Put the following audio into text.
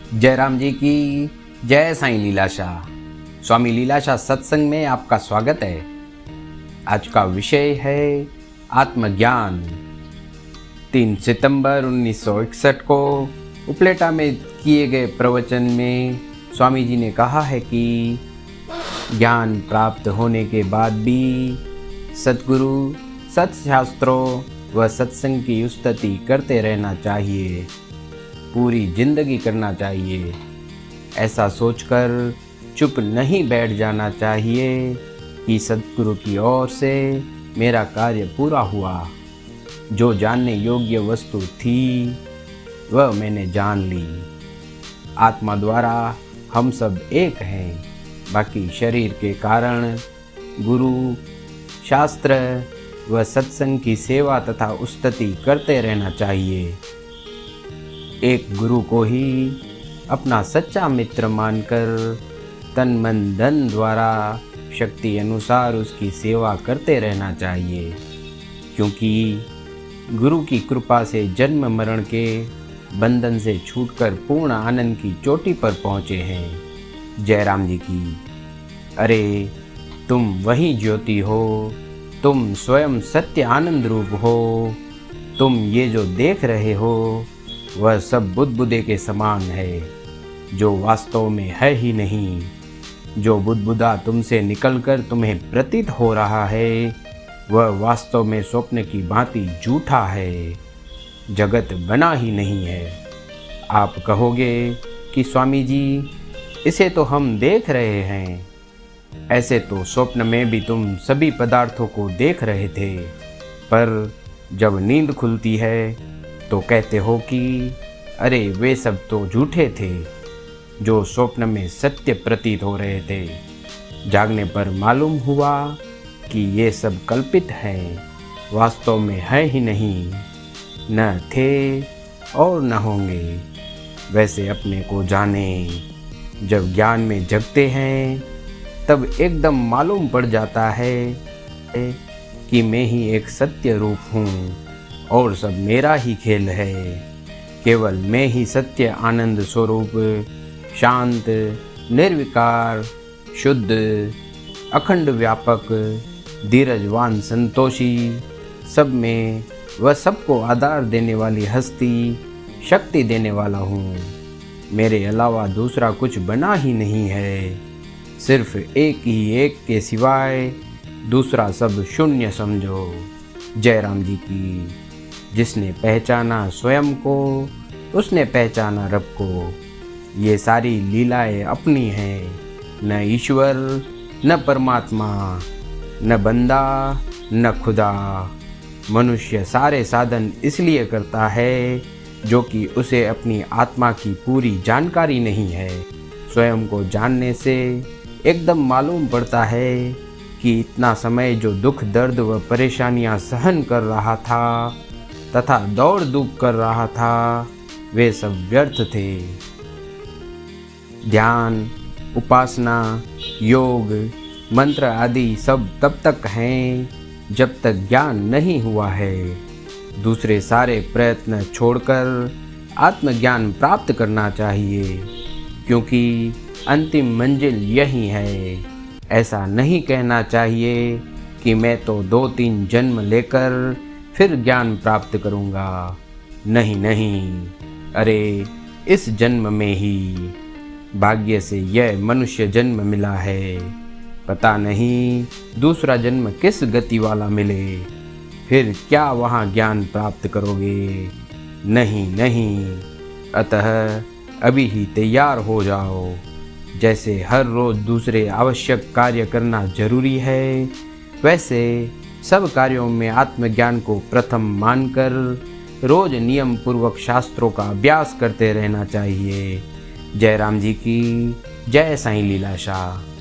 जयराम जी की जय साईं लीलाशाह। स्वामी लीलाशाह सत्संग में आपका स्वागत है। आज का विषय है आत्मज्ञान। 3 सितंबर 1961 को उपलेटा में किए गए प्रवचन में स्वामी जी ने कहा है कि ज्ञान प्राप्त होने के बाद भी सद्गुरु, सत्शास्त्रों व सत्संग की स्तुति करते रहना चाहिए, पूरी जिंदगी करना चाहिए। ऐसा सोचकर चुप नहीं बैठ जाना चाहिए कि सद्गुरु की ओर से मेरा कार्य पूरा हुआ। जो जानने योग्य वस्तु थी वह मैंने जान ली। आत्मा द्वारा हम सब एक हैं, बाकी शरीर के कारण गुरु, शास्त्र व सत्संग की सेवा तथा स्तुति करते रहना चाहिए। एक गुरु को ही अपना सच्चा मित्र मानकर तन मन धन द्वारा शक्ति अनुसार उसकी सेवा करते रहना चाहिए, क्योंकि गुरु की कृपा से जन्म मरण के बंधन से छूटकर पूर्ण आनंद की चोटी पर पहुँचे हैं। जयराम जी की। अरे तुम वही ज्योति हो, तुम स्वयं सत्य आनंद रूप हो। तुम ये जो देख रहे हो वह सब बुदबुदे के समान है, जो वास्तव में है ही नहीं। जो बुदबुदा तुमसे निकलकर तुम्हें प्रतीत हो रहा है वह वास्तव में स्वप्न की भांति झूठा है, जगत बना ही नहीं है। आप कहोगे कि स्वामी जी इसे तो हम देख रहे हैं। ऐसे तो स्वप्न में भी तुम सभी पदार्थों को देख रहे थे, पर जब नींद खुलती है तो कहते हो कि अरे वे सब तो झूठे थे, जो स्वप्न में सत्य प्रतीत हो रहे थे। जागने पर मालूम हुआ कि ये सब कल्पित हैं, वास्तव में है ही नहीं, न थे और न होंगे। वैसे अपने को जाने। जब ज्ञान में जगते हैं तब एकदम मालूम पड़ जाता है कि मैं ही एक सत्य रूप हूँ और सब मेरा ही खेल है। केवल मैं ही सत्य आनंद स्वरूप, शांत, निर्विकार, शुद्ध, अखंड व्यापक, धीरजवान, संतोषी, सब में वह सबको आधार देने वाली हस्ती, शक्ति देने वाला हूँ। मेरे अलावा दूसरा कुछ बना ही नहीं है। सिर्फ एक ही एक के सिवाय दूसरा सब शून्य समझो। जयराम जी की। जिसने पहचाना स्वयं को उसने पहचाना रब को। ये सारी लीलाएं अपनी हैं, न ईश्वर, न परमात्मा, न बंदा, न खुदा। मनुष्य सारे साधन इसलिए करता है जो कि उसे अपनी आत्मा की पूरी जानकारी नहीं है। स्वयं को जानने से एकदम मालूम पड़ता है कि इतना समय जो दुख, दर्द व परेशानियां सहन कर रहा था तथा दौड़ धूप कर रहा था, वे सब व्यर्थ थे। ध्यान, उपासना, योग, मंत्र आदि सब तब तक हैं जब तक ज्ञान नहीं हुआ है। दूसरे सारे प्रयत्न छोड़कर आत्मज्ञान प्राप्त करना चाहिए, क्योंकि अंतिम मंजिल यही है। ऐसा नहीं कहना चाहिए कि मैं तो 2-3 जन्म लेकर फिर ज्ञान प्राप्त करूँगा। नहीं नहीं, अरे इस जन्म में ही। भाग्य से यह मनुष्य जन्म मिला है, पता नहीं दूसरा जन्म किस गति वाला मिले, फिर क्या वहाँ ज्ञान प्राप्त करोगे। नहीं नहीं, अतः अभी ही तैयार हो जाओ। जैसे हर रोज़ दूसरे आवश्यक कार्य करना जरूरी है, वैसे सब कार्यों में आत्मज्ञान को प्रथम मानकर रोज नियम पूर्वक शास्त्रों का अभ्यास करते रहना चाहिए। जयराम जी की जय साईं लीलाशाह।